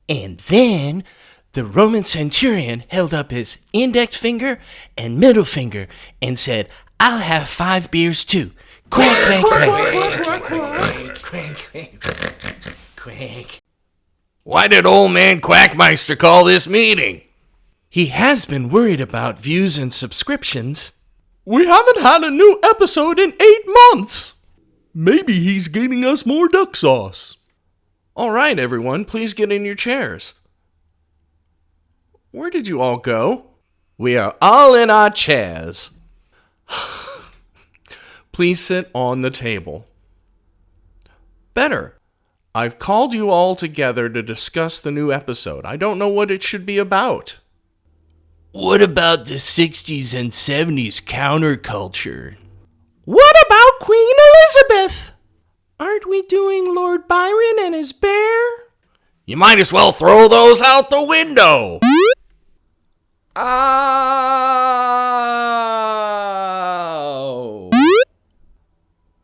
And then the Roman centurion held up his index finger and middle finger and said, "I'll have 5 beers too." Quack, quack, quack. Quack, quack, quack. Why did old man Quackmeister call this meeting? He has been worried about views and subscriptions. We haven't had a new episode in 8 months. Maybe he's getting us more duck sauce. All right, everyone, please get in your chairs. Where did you all go? We are all in our chairs. Please sit on the table. Better. I've called you all together to discuss the new episode. I don't know what it should be about. What about the 60s and 70s counterculture? What about Queen Elizabeth? Aren't we doing Lord Byron and his bear? You might as well throw those out the window. Ow!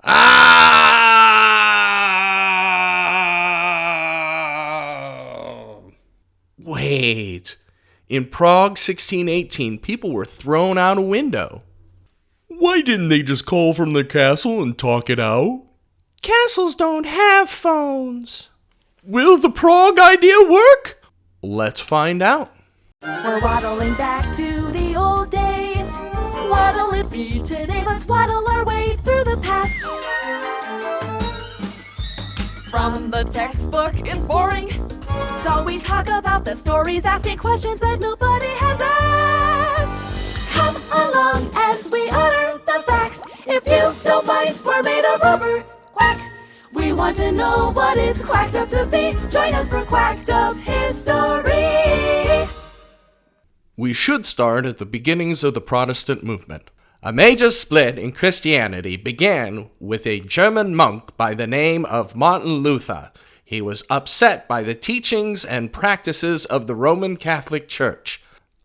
Ow! Wait. In Prague 1618, people were thrown out a window. Why didn't they just call from the castle and talk it out? Castles don't have phones. Will the Prague idea work? Let's find out. We're waddling back to the old days. What'll it be today? Let's waddle our way through the past. From the textbook, it's boring. So we talk about the stories, asking questions that nobody has asked. Come along as we utter the facts. If you don't mind, we're made of rubber. Quack! We want to know what it's quacked up to be. Join us for Quacked Up History. We should start at the beginnings of the Protestant movement. A major split in Christianity began with a German monk by the name of Martin Luther. He was upset by the teachings and practices of the Roman Catholic Church.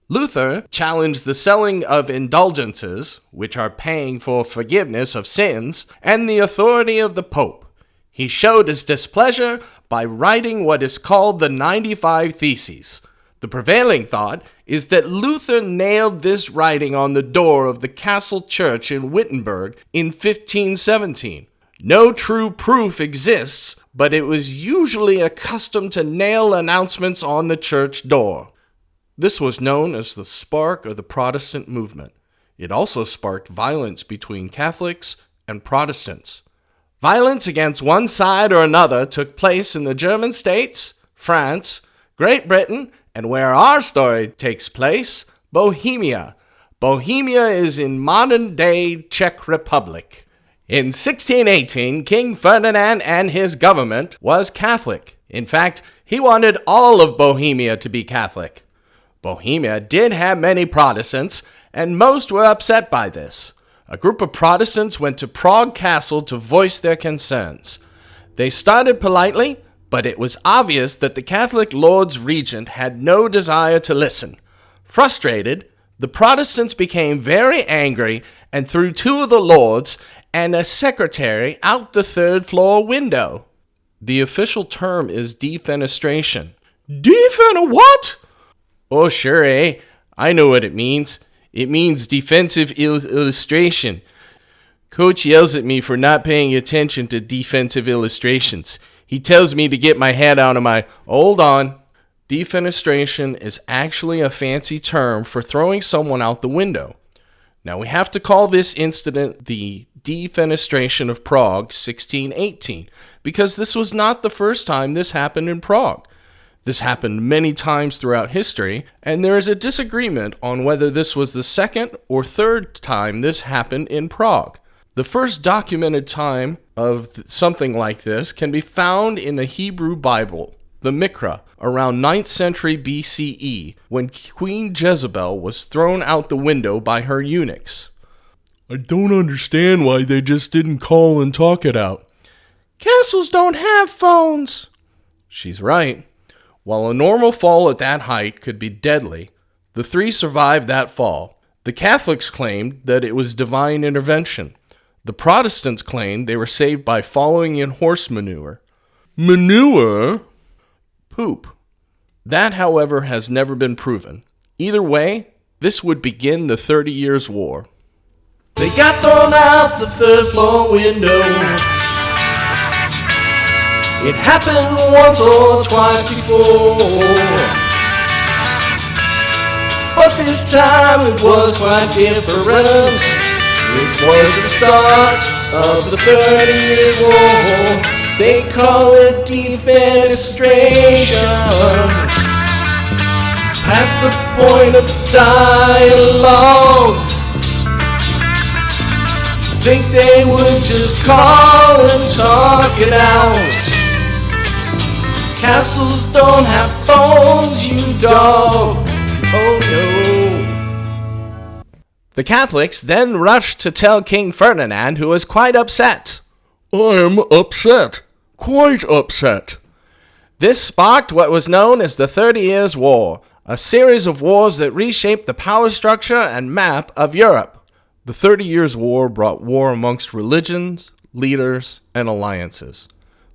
Luther challenged the selling of indulgences, which are paying for forgiveness of sins, and the authority of the Pope. He showed his displeasure by writing what is called the 95 Theses. The prevailing thought is that Luther nailed this writing on the door of the Castle Church in Wittenberg in 1517. No true proof exists, but it was usually accustomed to nail announcements on the church door. This was known as the spark of the Protestant movement. It also sparked violence between Catholics and Protestants. Violence against one side or another took place in the German states, France, Great Britain, and where our story takes place, Bohemia. Bohemia is in modern-day Czech Republic. In 1618, King Ferdinand and his government was Catholic. In fact, he wanted all of Bohemia to be Catholic. Bohemia did have many Protestants, and most were upset by this. A group of Protestants went to Prague Castle to voice their concerns. They started politely, but it was obvious that the Catholic Lords Regent had no desire to listen. Frustrated, the Protestants became very angry and threw 2 of the lords and a secretary out the 3rd floor window. The official term is defenestration. What? Oh, sure, eh? I know what it means. It means defensive illustration. Coach yells at me for not paying attention to defensive illustrations. He tells me to get my head out of my... Hold on. Defenestration is actually a fancy term for throwing someone out the window. Now, we have to call this incident the Defenestration of Prague 1618, because this was not the first time this happened in Prague. This happened many times throughout history, and there is a disagreement on whether this was the second or third time this happened in Prague. The first documented time of something like this can be found in the Hebrew Bible, the Mikra, around 9th century BCE, when Queen Jezebel was thrown out the window by her eunuchs. I don't understand why they just didn't call and talk it out. Castles don't have phones. She's right. While a normal fall at that height could be deadly, the 3 survived that fall. The Catholics claimed that it was divine intervention. The Protestants claimed they were saved by following in horse manure. Manure? Poop. That, however, has never been proven. Either way, this would begin the 30 Years' War. They got thrown out the third floor window. It happened once or twice before, but this time it was quite different. It was the start of the 30 Years' War. They call it defenestration. Past the point of dialogue, think they would just call and talk it out. Castles don't have phones, you dog. Oh no. The Catholics then rushed to tell King Ferdinand, who was quite upset. I am upset. Quite upset. This sparked what was known as the 30 Years' War, a series of wars that reshaped the power structure and map of Europe. The 30 Years' War brought war amongst religions, leaders, and alliances.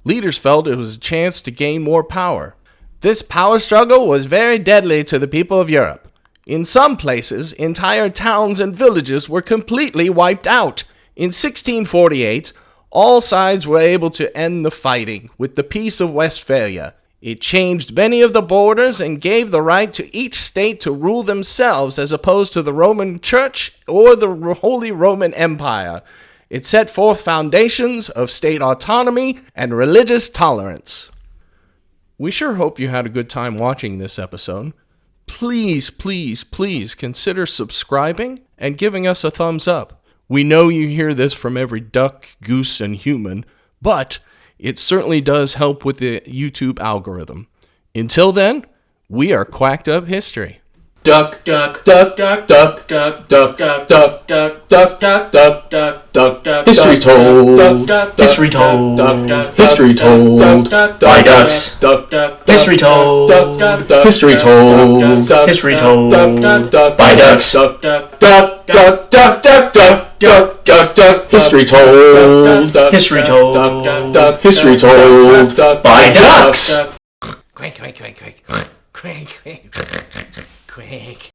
Leaders felt it was a chance to gain more power. This power struggle was very deadly to the people of Europe. In some places, entire towns and villages were completely wiped out. In 1648, all sides were able to end the fighting with the Peace of Westphalia. It changed many of the borders and gave the right to each state to rule themselves as opposed to the Roman Church or the Holy Roman Empire. It set forth foundations of state autonomy and religious tolerance. We sure hope you had a good time watching this episode. Please, please, please consider subscribing and giving us a thumbs up. We know you hear this from every duck, goose, and human, but it certainly does help with the YouTube algorithm. Until then, we are Quacked Up History. Duck, duck, duck, duck, duck, duck, duck, duck, duck, duck, duck, duck, duck, duck, duck, duck. History told. History told. History told. By ducks. History told. History told. History told. By ducks. Duck, duck, duck, duck, duck, duck, duck, duck, duck. History told. History told. History told. By ducks. Quack, quack, quack, quack, quack, quack, quack.